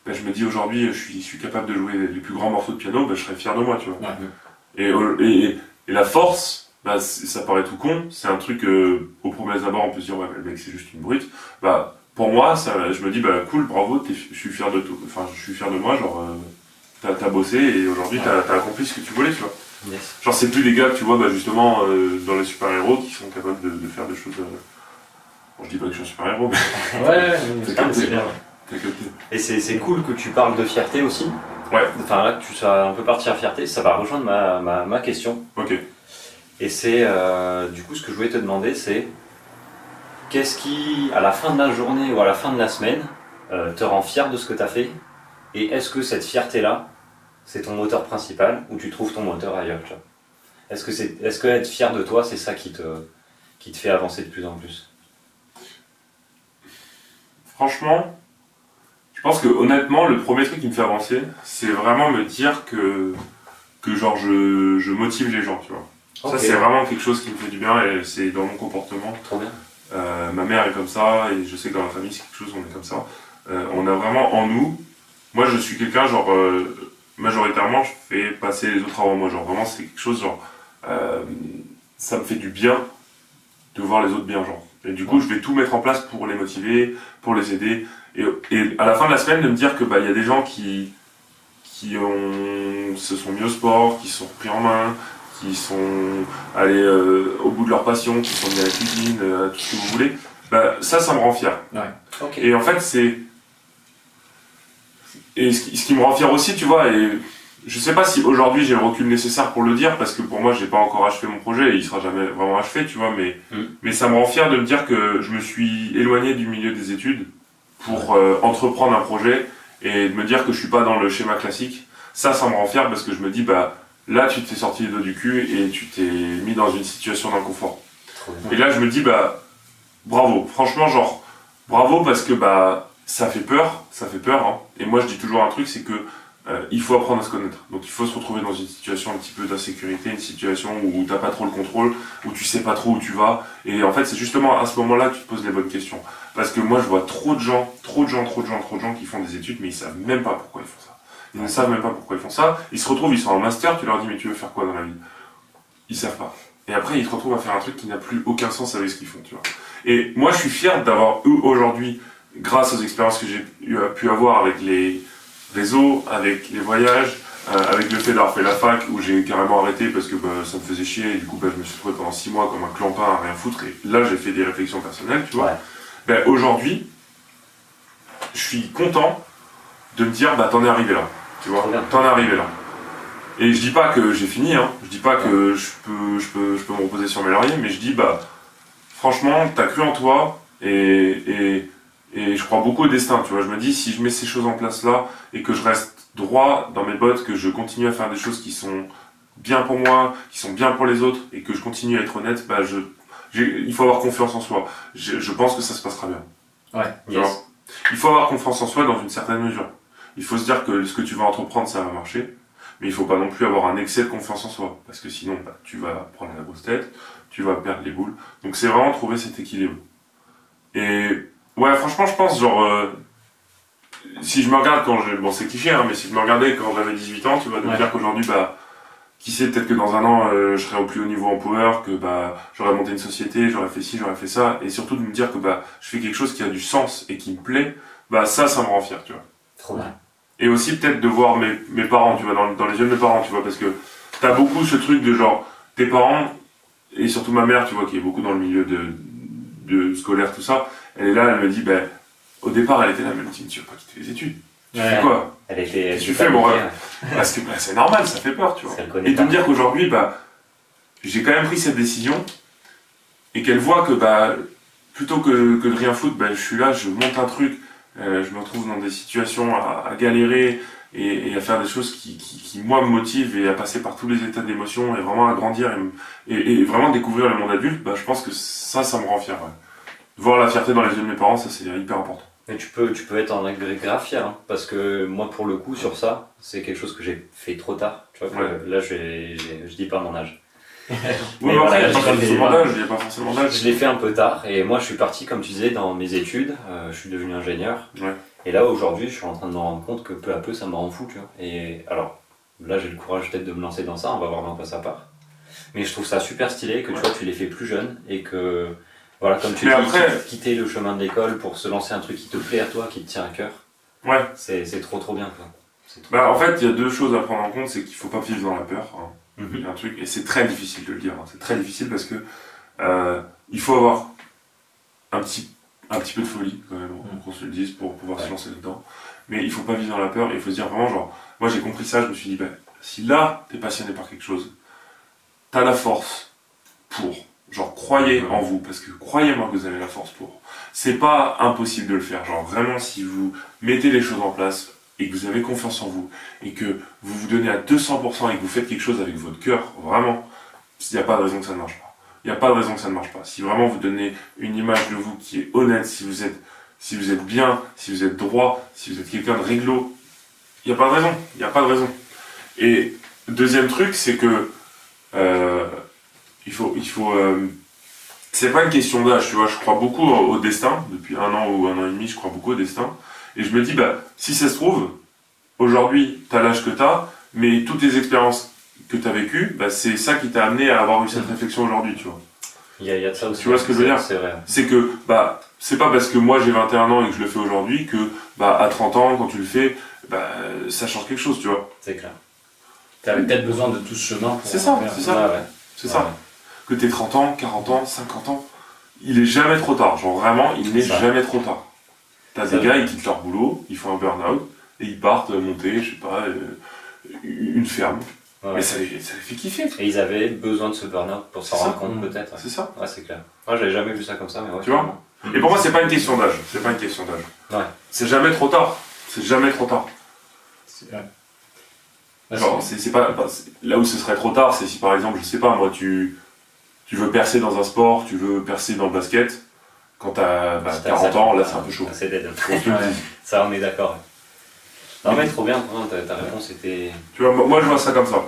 ben, je me dis aujourd'hui, je suis capable de jouer les plus grands morceaux de piano, ben, je serais fier de moi, tu vois. Ouais. Et la force, ben, ça paraît tout con, c'est un truc, au premier abord, on peut se dire, ouais, le mec, c'est juste une brute. Bah, pour moi, je me dis, bah, cool, bravo, je suis fier de tout, enfin, je suis fier de moi, genre, t'as bossé et aujourd'hui, t'as accompli ce que tu voulais, tu vois. Yes. Genre c'est plus des gars que tu vois bah, justement dans les super-héros qui sont capables de faire des choses... Bon, je dis pas que je suis un super-héros, mais... c'est bien. Et c'est cool que tu parles de fierté aussi. Ouais. Enfin là que tu sois un peu parti à fierté, ça va rejoindre ma question. Ok. Et c'est du coup ce que je voulais te demander, c'est qu'est-ce qui, à la fin de la journée ou à la fin de la semaine, te rend fier de ce que tu as fait? Et est-ce que cette fierté-là, c'est ton moteur principal ou tu trouves ton moteur ailleurs, tu vois? Est-ce que être fier de toi, c'est ça qui te fait avancer de plus en plus? Franchement, je pense que honnêtement, le premier truc qui me fait avancer, c'est vraiment me dire que genre je motive les gens, tu vois. Okay. Ça c'est vraiment quelque chose qui me fait du bien et c'est dans mon comportement. Trop bien. Ma mère est comme ça et je sais que dans la famille c'est quelque chose, on est comme ça. On a vraiment en nous, moi je suis quelqu'un genre... majoritairement, je fais passer les autres avant moi. Genre, vraiment, c'est quelque chose, genre, ça me fait du bien de voir les autres bien, genre. Et du coup, je vais tout mettre en place pour les motiver, pour les aider. Et à la fin de la semaine, de me dire que, bah, il y a des gens qui se sont mis au sport, qui se sont repris en main, qui sont allés au bout de leur passion, qui sont mis à la cuisine, à tout ce que vous voulez. Bah, ça me rend fier. Ouais. Okay. Et en fait, Et ce qui me rend fier aussi, tu vois, et je sais pas si aujourd'hui j'ai le recul nécessaire pour le dire, parce que pour moi j'ai pas encore achevé mon projet et il sera jamais vraiment achevé, tu vois, mais ça me rend fier de me dire que je me suis éloigné du milieu des études pour entreprendre un projet et de me dire que je suis pas dans le schéma classique. Ça me rend fier parce que je me dis, bah là tu t'es sorti les doigts du cul et tu t'es mis dans une situation d'inconfort. Et là je me dis, bah bravo, franchement, genre bravo parce que bah ça fait peur, hein. Et moi je dis toujours un truc, c'est que il faut apprendre à se connaître. Donc il faut se retrouver dans une situation un petit peu d'insécurité, une situation où t'as pas trop le contrôle, où tu sais pas trop où tu vas. Et en fait c'est justement à ce moment-là que tu te poses les bonnes questions. Parce que moi je vois trop de gens qui font des études mais ils savent même pas pourquoi ils font ça. Ils ne savent même pas pourquoi ils font ça. Ils se retrouvent, ils sont en master, tu leur dis mais tu veux faire quoi dans la vie? Ils savent pas. Et après ils se retrouvent à faire un truc qui n'a plus aucun sens avec ce qu'ils font, tu vois. Et moi je suis fier d'avoir eu aujourd'hui, grâce aux expériences que j'ai pu avoir avec les réseaux, avec les voyages, avec le fait d'avoir fait la fac où j'ai carrément arrêté parce que ça me faisait chier et du coup je me suis trouvé pendant 6 mois comme un clampin à rien foutre et là j'ai fait des réflexions personnelles, tu vois. Ouais. Aujourd'hui, je suis content de me dire, bah t'en es arrivé là, tu vois, t'en es arrivé là. Et je dis pas que j'ai fini, hein. Je dis pas que je peux me reposer sur mes lauriers, mais je dis, bah, franchement, t'as cru en toi, et je crois beaucoup au destin, tu vois. Je me dis, si je mets ces choses en place là, et que je reste droit dans mes bottes, que je continue à faire des choses qui sont bien pour moi, qui sont bien pour les autres, et que je continue à être honnête, bah, il faut avoir confiance en soi. Je pense que ça se passera bien. Ouais, yes. Il faut avoir confiance en soi dans une certaine mesure. Il faut se dire que ce que tu vas entreprendre, ça va marcher. Mais il faut pas non plus avoir un excès de confiance en soi. Parce que sinon, bah, tu vas prendre la grosse tête, tu vas perdre les boules. Donc c'est vraiment trouver cet équilibre. Et ouais, franchement, je pense, genre, si je me regarde quand j'ai... Bon, c'est cliché, hein, mais si je me regardais quand j'avais 18 ans, tu vois, de me dire qu'aujourd'hui, bah, qui sait, peut-être que dans un an, je serai au plus haut niveau en power, que bah, j'aurais monté une société, j'aurais fait ci, j'aurais fait ça. Et surtout de me dire que bah, je fais quelque chose qui a du sens et qui me plaît, bah ça me rend fier, tu vois. Trop bien. Et aussi peut-être de voir mes parents, tu vois, dans les yeux de mes parents, tu vois, parce que t'as beaucoup ce truc de genre, tes parents, et surtout ma mère, tu vois, qui est beaucoup dans le milieu de scolaire, tout ça, elle est là, elle me dit, ben, au départ, elle était là, elle me dit, tu vas pas quitter les études. Tu fais quoi? Tu fais, bon, parce que bah, c'est normal, ça fait peur, tu vois. Et de me dire qu'aujourd'hui, bah, j'ai quand même pris cette décision, et qu'elle voit que, bah, plutôt que de rien foutre, bah, je suis là, je monte un truc, je me retrouve dans des situations à galérer et à faire des choses qui moi me motivent et à passer par tous les états d'émotion et vraiment à grandir et vraiment découvrir le monde adulte, bah, je pense que ça me rend fier. Ouais. Voir la fierté dans les yeux de mes parents, ça c'est hyper important. Mais tu peux être en grave fier, hein, parce que moi pour le coup sur ça, c'est quelque chose que j'ai fait trop tard. Tu vois, là je dis pas mon âge. Oui, mais après, il n'y a pas forcément d'âge. Je l'ai fait un peu tard et moi je suis parti, comme tu disais, dans mes études, je suis devenu ingénieur. Ouais. Et là aujourd'hui je suis en train de me rendre compte que peu à peu ça me rend fou, tu vois. Et alors là j'ai le courage peut-être de me lancer dans ça, on va voir dans quoi ça part. Mais je trouve ça super stylé que tu vois, tu l'aies fait plus jeune et que, voilà, comme tu dis, quitter le chemin de l'école pour se lancer un truc qui te plaît à toi, qui te tient à cœur. Ouais. C'est trop bien, quoi. Bah, en fait, il y a deux choses à prendre en compte, c'est qu'il faut pas vivre dans la peur. Hein. Il y a un truc, et c'est très difficile de le dire. Hein. C'est très difficile parce que il faut avoir un petit peu de folie quand même, qu'on se le dise, pour pouvoir se lancer dedans. Mais il faut pas vivre dans la peur. Et il faut se dire vraiment genre, moi j'ai compris ça, je me suis dit, bah, si là t'es passionné par quelque chose, t'as la force pour. Genre, croyez en vous, parce que croyez-moi que vous avez la force pour. C'est pas impossible de le faire. Genre, vraiment, si vous mettez les choses en place et que vous avez confiance en vous et que vous vous donnez à 200% et que vous faites quelque chose avec votre cœur, vraiment, il n'y a pas de raison que ça ne marche pas. Il n'y a pas de raison que ça ne marche pas. Si vraiment vous donnez une image de vous qui est honnête, si vous êtes bien, si vous êtes droit, si vous êtes quelqu'un de réglo, il n'y a pas de raison. Il n'y a pas de raison. Et deuxième truc, c'est que c'est pas une question d'âge, tu vois, je crois beaucoup au destin, depuis 1 an ou 1 an et demi, je crois beaucoup au destin, et je me dis, bah, si ça se trouve, aujourd'hui, t'as l'âge que t'as, mais toutes les expériences que t'as vécues, bah, c'est ça qui t'a amené à avoir eu cette réflexion aujourd'hui, tu vois. Il y a de ça aussi. Tu vois ce que je veux dire? C'est vrai. C'est que, bah, c'est pas parce que moi j'ai 21 ans et que je le fais aujourd'hui que, bah, à 30 ans, quand tu le fais, bah, ça change quelque chose, tu vois. C'est clair. T'avais peut-être besoin de tout ce chemin pour c'est ça. C'est ça. Ouais. Que t'aies 30 ans, 40 ans, 50 ans, il est jamais trop tard. Genre vraiment, il n'est jamais trop tard. T'as des gars, ils quittent leur boulot, ils font un burn-out, et ils partent monter, je sais pas, une ferme. Ouais. Mais ça les fait kiffer. Et ils avaient besoin de ce burn-out pour s'en rendre compte, peut-être. C'est ça. Ouais, c'est clair. Moi, j'avais jamais vu ça comme ça, mais ouais. Tu vois. Et pour moi, c'est pas une question d'âge. C'est pas une question d'âge. Ouais. C'est jamais trop tard. C'est jamais trop tard. Genre, c'est pas là où ce serait trop tard, c'est si par exemple, je sais pas, moi, tu veux percer dans un sport, tu veux percer dans le basket, quand t'as 40 ans, là c'est un peu chaud. C'est dead. Ça, on est d'accord. Non mais trop bien, ta réponse était... Tu vois, moi je vois ça comme ça.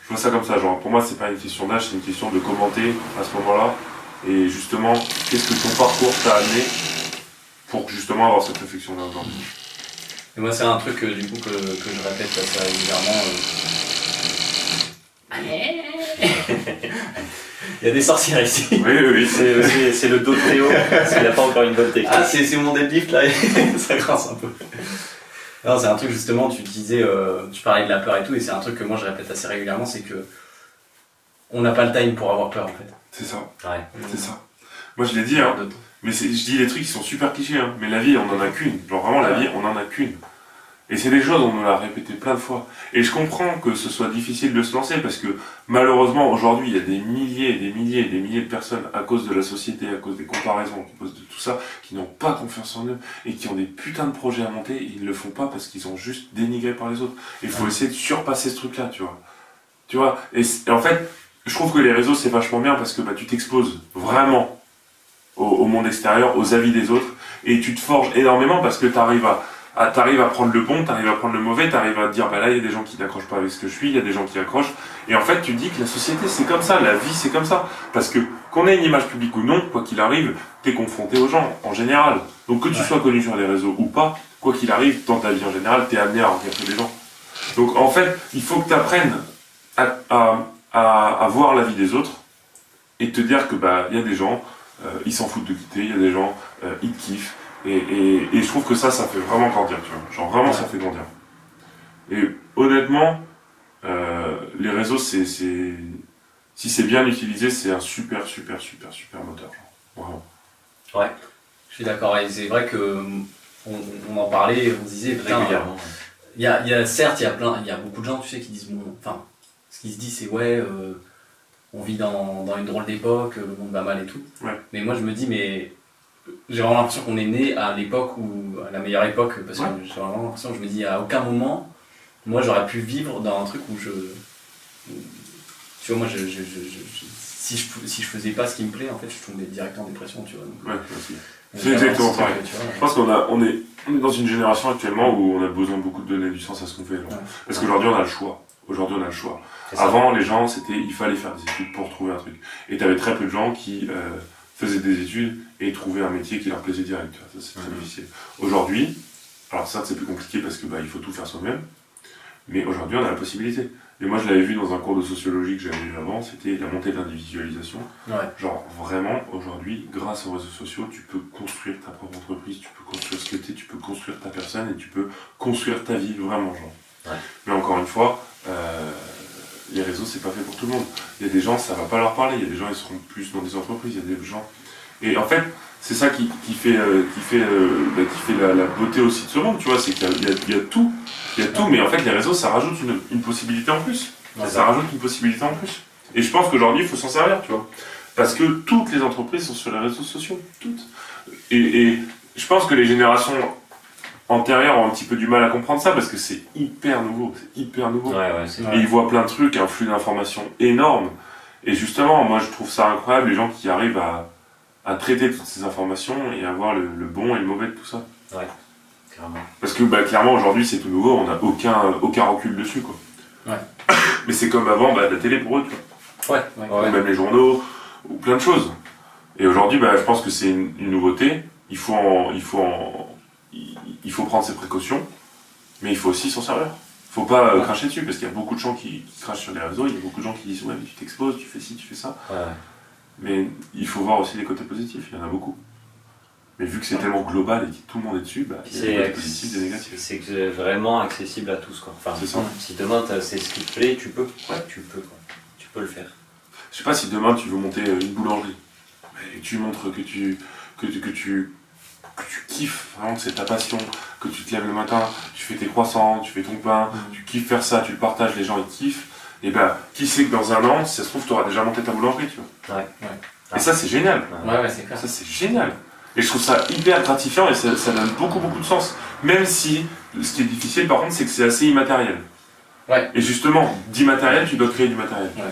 Je vois ça comme ça, genre, pour moi c'est pas une question d'âge, c'est une question de commenter à ce moment-là, et justement, qu'est-ce que ton parcours t'a amené pour justement avoir cette réflexion-là aujourd'hui. Et moi, c'est un truc du coup que je répète assez régulièrement. Il y a des sorcières ici. Oui. C'est le dos de Théo, parce qu'il n'a pas encore une bonne technique. Ah, c'est mon deadlift là, ça grince un peu. Non, c'est un truc justement, tu disais, tu parlais de la peur et tout, et c'est un truc que moi je répète assez régulièrement, c'est que on n'a pas le time pour avoir peur en fait. C'est ça. Ouais. C'est ça. Moi je l'ai dit, hein. Mais je dis les trucs qui sont super clichés, hein. Mais la vie, on en a qu'une. Genre vraiment, la vie, on en a qu'une. Et c'est des choses, on me l'a répété plein de fois. Et je comprends que ce soit difficile de se lancer parce que malheureusement aujourd'hui il y a des milliers et des milliers et des milliers de personnes à cause de la société, à cause des comparaisons, à cause de tout ça, qui n'ont pas confiance en eux et qui ont des putains de projets à monter et ils ne le font pas parce qu'ils sont juste dénigrés par les autres. Il faut essayer de surpasser ce truc-là, tu vois. Tu vois, et en fait, je trouve que les réseaux c'est vachement bien parce que bah, tu t'exposes vraiment au monde extérieur, aux avis des autres et tu te forges énormément parce que t'arrives à prendre le bon, t'arrives à prendre le mauvais, t'arrives à te dire bah là il y a des gens qui n'accrochent pas avec ce que je suis, il y a des gens qui accrochent et en fait tu te dis que la société c'est comme ça, la vie c'est comme ça parce que qu'on ait une image publique ou non, quoi qu'il arrive, t'es confronté aux gens en général. Donc que tu sois connu sur les réseaux ou pas, quoi qu'il arrive dans ta vie en général, t'es amené à rencontrer des gens. Donc en fait, il faut que t'apprennes à voir la vie des autres et te dire que bah il y a des gens ils s'en foutent de quitter, il y a des gens ils te kiffent. Et je trouve que ça fait vraiment grandir, tu vois. Genre vraiment, ça fait grandir. Et honnêtement, les réseaux, si c'est bien utilisé, c'est un super moteur. Genre. Vraiment. Ouais, je suis d'accord. Et c'est vrai que on en parlait, on se disait régulièrement. Certes, il y a beaucoup de gens, tu sais, qui disent bon, enfin, ce qui se dit, c'est ouais, on vit dans une drôle d'époque, le monde va mal et tout. Ouais. Mais moi, je me dis mais j'ai vraiment l'impression qu'on est né à l'époque où, à la meilleure époque, parce que j'ai vraiment l'impression, je me dis à aucun moment, moi j'aurais pu vivre dans un truc où tu vois, moi si je faisais pas ce qui me plaît, en fait je tombais direct en dépression, tu vois. Donc, ouais, aussi. C'est exactement pareil. Je pense qu'on est dans une génération actuellement où on a besoin beaucoup de donner du sens à ce qu'on fait. Ouais. Parce qu'aujourd'hui on a le choix. Avant, les gens, il fallait faire des études pour trouver un truc. Et t'avais très peu de gens qui faisaient des études et trouvaient un métier qui leur plaisait direct. Ça, c'est très difficile. Aujourd'hui, alors ça, c'est plus compliqué parce que il faut tout faire soi-même. Mais aujourd'hui, on a la possibilité. Et moi, je l'avais vu dans un cours de sociologie que j'avais eu avant, c'était la montée de l'individualisation. Ouais. Genre, vraiment, aujourd'hui, grâce aux réseaux sociaux, tu peux construire ta propre entreprise, tu peux construire ce que t'es, tu peux construire ta personne et tu peux construire ta vie, vraiment, genre. Ouais. Mais encore une fois, les réseaux, c'est pas fait pour tout le monde. Il y a des gens, ça va pas leur parler. Il y a des gens, ils seront plus dans des entreprises. Il y a des gens. Et en fait, c'est ça qui fait la beauté aussi de ce monde. Tu vois, c'est qu'il y a tout. Il y a tout, mais en fait, les réseaux, ça rajoute une possibilité en plus. Ouais, ça rajoute une possibilité en plus. Et je pense qu'aujourd'hui, il faut s'en servir, tu vois. Parce que toutes les entreprises sont sur les réseaux sociaux. Toutes. Et je pense que les générations antérieurs ont un petit peu du mal à comprendre ça parce que c'est hyper nouveau. Ouais, et ils voient plein de trucs, un flux d'informations énorme. Et justement, moi je trouve ça incroyable, les gens qui arrivent à traiter toutes ces informations et à voir le bon et le mauvais de tout ça. Ouais, clairement. Parce que clairement aujourd'hui c'est tout nouveau, on n'a aucun recul dessus, quoi. Ouais. Mais c'est comme avant, la télé pour eux, tu vois. Ouais. Ou même les journaux, ou plein de choses. Et aujourd'hui, je pense que c'est une nouveauté. Il faut prendre ses précautions, mais il faut aussi s'en servir. Faut pas cracher dessus, parce qu'il y a beaucoup de gens qui crachent sur les réseaux, il y a beaucoup de gens qui disent ouais mais tu t'exposes, tu fais ci, tu fais ça. Ouais. Mais il faut voir aussi les côtés positifs, il y en a beaucoup. Mais vu que c'est tellement global et que tout le monde est dessus, il y a des côtés positifs, des négatifs. C'est vraiment accessible à tous, quoi. Enfin, c'est ça. Si demain c'est ce qui te plaît, tu peux. Ouais. Tu peux le faire. Je sais pas si demain tu veux monter une boulangerie, et tu montres que tu kiffes, vraiment que c'est ta passion, que tu te lèves le matin, tu fais tes croissants, tu fais ton pain, tu kiffes faire ça, tu le partages, les gens ils kiffent, et qui sait que dans un an, si ça se trouve, tu auras déjà monté ta boulangerie, tu vois. Ouais. Et ça c'est génial. Ouais, c'est clair. Ça c'est génial. Et je trouve ça hyper gratifiant et ça donne beaucoup de sens. Même si, ce qui est difficile par contre, c'est que c'est assez immatériel. Ouais. Et justement, d'immatériel, tu dois créer du matériel. Ouais.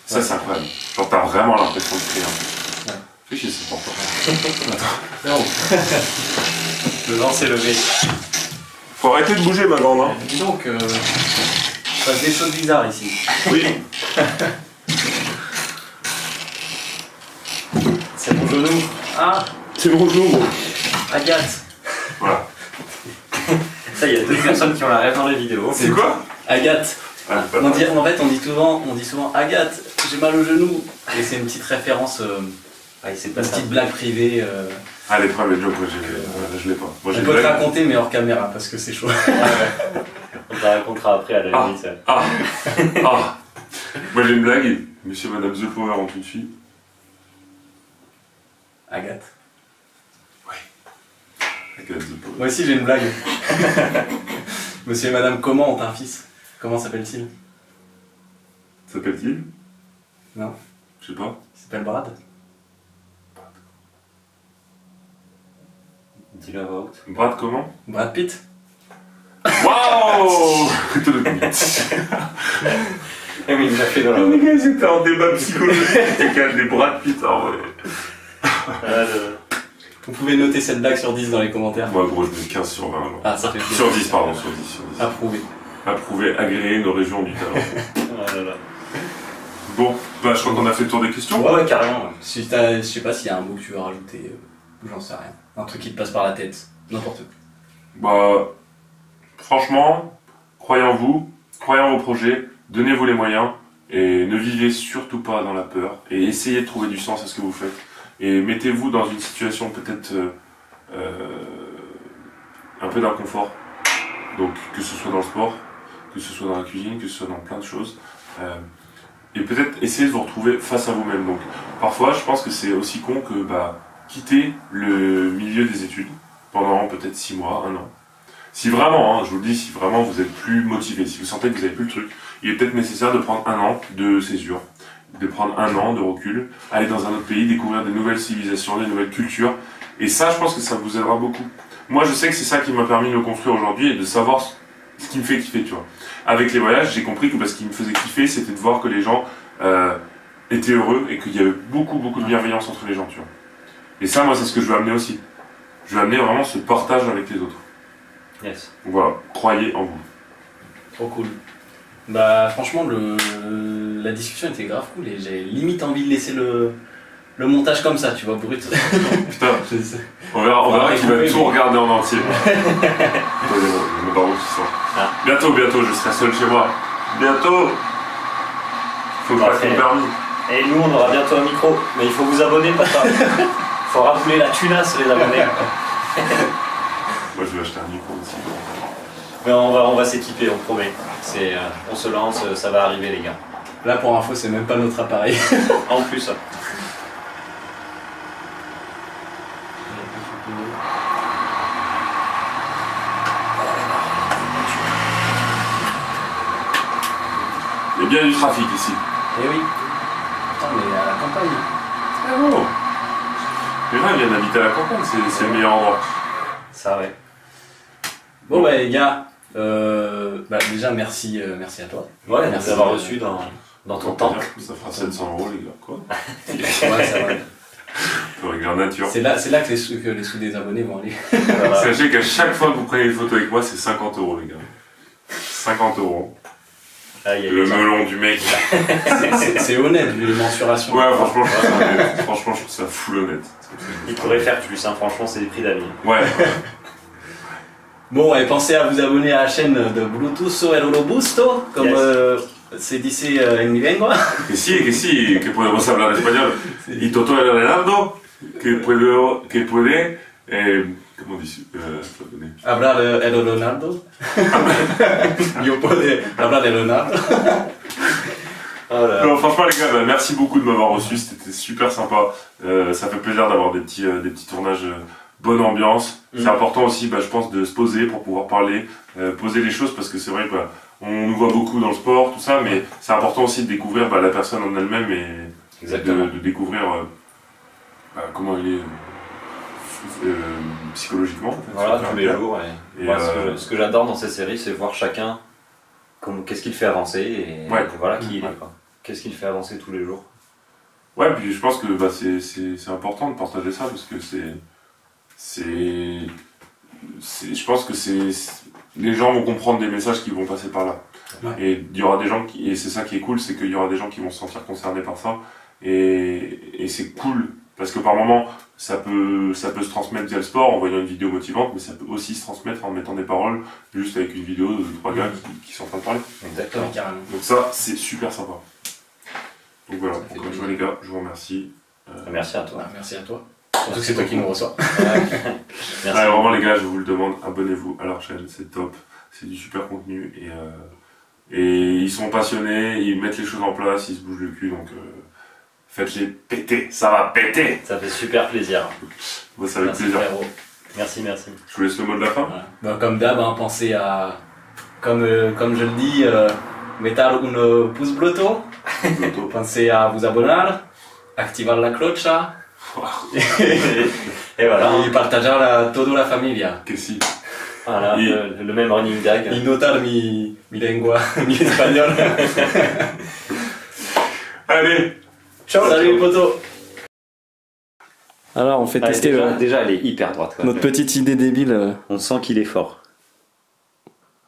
Ça c'est incroyable. Genre t'as vraiment l'impression de créer un truc. Fais chier, c'est pour toi. Non. Le vent s'est levé. Faut arrêter de bouger, ma grande. Dis donc, il passe des choses bizarres ici. Oui. C'est mon genou. Ah. C'est mon genou. Agathe. Voilà. Ça, il y a deux personnes qui ont la rêve dans les vidéos. C'est quoi? Agathe. En fait, on dit souvent Agathe, j'ai mal au genou. Et c'est une petite référence. C'est pas une petite blague privée. Ah, les premiers jokes, je l'ai pas. Moi, on peut te raconter, mais hors caméra, parce que c'est chaud. On te racontera après à la limite. Moi, j'ai une blague. Monsieur et Madame The Power ont une fille. Agathe. Oui. Agathe The Power. Moi aussi, j'ai une blague. Monsieur et madame, comment ont un fils? Comment s'appelle-t-il? S'appelle-t-il? Non. Je sais pas. Il s'appelle Brad. Dis-le à voix haute. Brad comment? Brad Pitt. Waouh. Eh oui, il l'a fait dans la Les gars, j'étais en débat psychologique. C'était des Brad Pitt, en vrai. Vous pouvez noter cette blague sur 10 dans les commentaires. Moi, gros, je mets 15 sur 20. Alors. Ah, ça fait plaisir. Sur 10, pardon, sur 10. Sur 10. Approuvé. Approuvé, agréé, nos régions du talent. Ah là là. Bon, bah, je crois qu'on a fait le tour des questions. Ouais, carrément. Si je sais pas s'il y a un mot que tu veux rajouter, j'en sais rien. Un truc qui te passe par la tête. N'importe quoi. Bah, franchement, croyez en vous, croyez en vos projets, donnez-vous les moyens et ne vivez surtout pas dans la peur et essayez de trouver du sens à ce que vous faites. Et mettez-vous dans une situation peut-être un peu d'inconfort. Donc, que ce soit dans le sport, que ce soit dans la cuisine, que ce soit dans plein de choses. Et peut-être essayer de vous retrouver face à vous-même. Donc, parfois, je pense que c'est aussi con que quitter le milieu des études pendant peut-être 6 mois, 1 an. Si vraiment, je vous le dis, si vraiment vous êtes plus motivé, si vous sentez que vous n'avez plus le truc, il est peut-être nécessaire de prendre 1 an de césure, de prendre 1 an de recul, aller dans un autre pays, découvrir des nouvelles civilisations, des nouvelles cultures. Et ça, je pense que ça vous aidera beaucoup. Moi, je sais que c'est ça qui m'a permis de me construire aujourd'hui et de savoir ce qui me fait kiffer, tu vois. Avec les voyages, j'ai compris que ce qui me faisait kiffer, c'était de voir que les gens étaient heureux et qu'il y avait beaucoup de bienveillance entre les gens, tu vois. Et ça, moi, c'est ce que je veux amener aussi. Je veux amener vraiment ce partage avec les autres. Yes. Donc voilà, croyez en vous. Trop cool. Bah franchement la discussion était grave cool et j'ai limite envie de laisser le montage comme ça, tu vois, brut. Putain, on verra qui va tout regarder en entier. Mon baron qui sort. Ah. Bientôt, je serai seul chez moi. Bientôt. Faut que je fasse mon permis. Et nous, on aura bientôt un micro, mais il faut vous abonner, pas tard. Faut rappeler la tunasse, les abonnés. Moi, je vais acheter un micro aussi. Mais on va s'équiper, on promet. On se lance, ça va arriver, les gars. Là pour info, c'est même pas notre appareil. En plus. Il y a bien du trafic ici. Eh oui. Putain, mais à la campagne. Ah bon. Les gens viennent habiter à la campagne, c'est le meilleur endroit. Ça, ouais. Bon bah les gars, déjà merci à toi. Ouais, merci d'avoir reçu dans ton temps. Ça fera 700 € les gars, quoi. Ouais, ça va. Faut régler en nature. C'est là que les sous des abonnés vont aller. Voilà. Sachez qu'à chaque fois que vous prenez une photo avec moi, c'est 50 € les gars. 50 €. Le melon du mec. C'est honnête vu les mensurations. Ouais, franchement, je trouve ça full honnête. Il pourrait faire plus, hein. Franchement, c'est des prix d'amis. Ouais. Bon, et pensez à vous abonner à la chaîne de Bluetooth Soel Robusto, comme se dice en mi lengua. Que si, que podemos hablar español. Y Toto el Leonardo, que puede, ¿cómo dice? Hablar el Leonardo. Yo puedo hablar de Leonardo. Non, franchement les gars, merci beaucoup de m'avoir reçu, c'était super sympa. Ça fait plaisir d'avoir des petits tournages, bonne ambiance. C'est important aussi, je pense, de se poser pour pouvoir parler, poser les choses, parce que c'est vrai, on nous voit beaucoup dans le sport, tout ça, mais c'est important aussi de découvrir la personne en elle-même et de découvrir comment elle est psychologiquement. Voilà, tous les jours. Et moi, ce que j'adore dans cette série, c'est voir chacun qu'est-ce qu'il fait avancer et voilà qui il est. Qu'est-ce qu'il fait avancer tous les jours. Ouais, puis je pense que c'est important de partager ça, parce que je pense que les gens vont comprendre des messages qui vont passer par là. Ouais. Et il y aura des gens et c'est ça qui est cool, c'est qu'il y aura des gens qui vont se sentir concernés par ça. Et c'est cool, parce que par moment, ça peut se transmettre via le sport en voyant une vidéo motivante, mais ça peut aussi se transmettre en mettant des paroles, juste avec une vidéo de 3 gars qui sont en train de parler. Exactement. Donc ça, c'est super sympa. Donc voilà, encore une fois les gars, je vous remercie. Merci à toi. Merci à toi. Surtout que c'est toi qui nous reçois. Merci. Vraiment les gars, je vous le demande, abonnez-vous à leur chaîne, c'est top. C'est du super contenu et ils sont passionnés, ils mettent les choses en place, ils se bougent le cul, donc faites-les péter, ça va péter. Ça fait super plaisir. Moi ça fait plaisir. Merci. Je vous laisse le mot de la fin. Voilà. Comme d'hab, pensez à comme je le dis, meter un pouce blotto, pensez à vous abonner, activer la cloche et voilà. Et partager toda la familia. Que si. Voilà, le même running gag. Y notar mi lengua, mi espagnol. Allez, Ciao, salut poto. Alors on fait Allez, tester déjà elle est hyper droite quoi. notre petite idée débile. On sent qu'il est fort.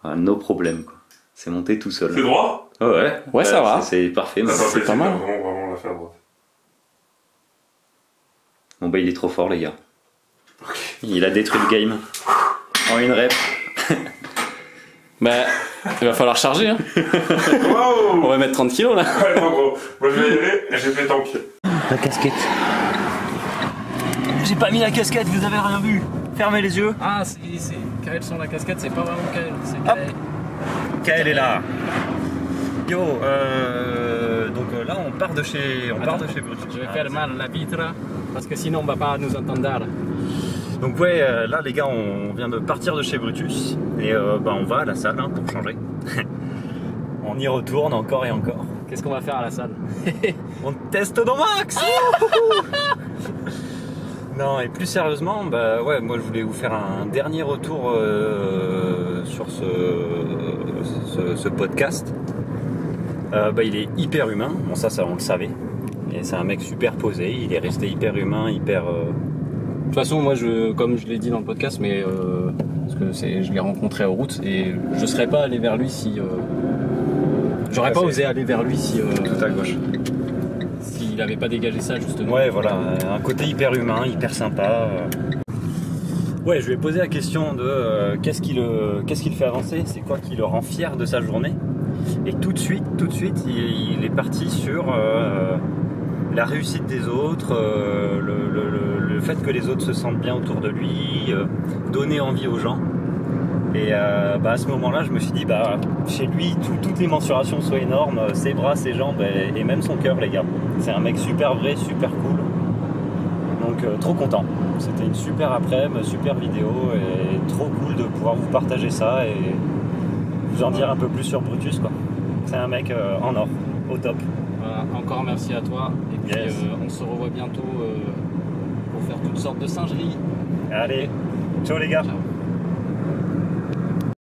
Ah, no problème quoi. C'est monté tout seul. c'est droit? Ouais, Ouais, ça va. C'est parfait. Ça Mais... fait pas mal. Vraiment la faire droite. Bon bah il est trop fort les gars. Il a détruit le game. En une rep. Bah, il va falloir charger. Hein. Wow. On va mettre 30 kilos là. Ouais, non, gros. Moi, je vais y aller, j'ai fait tank. La casquette. J'ai pas mis la casquette, vous avez rien vu. Fermez les yeux. Ah, c'est Kael sans la casquette, c'est pas vraiment Kael, c'est Hop. Kael. Kael est là. Yo, donc là on part de chez Brutus. Je vais faire mal la vitre parce que sinon on va pas nous entendre. Donc ouais, là les gars, on vient de partir de chez Brutus et on va à la salle hein, pour changer. On y retourne encore et encore. Qu'est-ce qu'on va faire à la salle? On teste nos max. Non, et plus sérieusement, bah ouais, moi je voulais vous faire un dernier retour sur ce podcast. Il est hyper humain, bon ça on le savait. Et c'est un mec super posé, il est resté hyper humain, hyper... De toute façon, moi, comme je l'ai dit dans le podcast, mais parce que je l'ai rencontré en route et je serais pas allé vers lui si... J'aurais pas osé aller vers lui si... tout à gauche. S'il n'avait pas dégagé ça, justement. Ouais, voilà, un côté hyper humain, hyper sympa. Ouais, je lui ai posé la question de qu'est-ce qui le fait avancer, c'est quoi qui le rend fier de sa journée. Et tout de suite, il est parti sur la réussite des autres, le fait que les autres se sentent bien autour de lui, donner envie aux gens. Et à ce moment-là, je me suis dit, chez lui, toutes les mensurations sont énormes, ses bras, ses jambes et même son cœur, les gars. C'est un mec super vrai, super cool. Donc trop content. C'était une super après-midi, super vidéo et trop cool de pouvoir vous partager ça et vous en dire un peu plus sur Brutus, quoi. C'est un mec en or, au top. Voilà, encore merci à toi. Et puis Yes. on se revoit bientôt pour faire toutes sortes de singeries. Allez, ciao les gars. Ciao.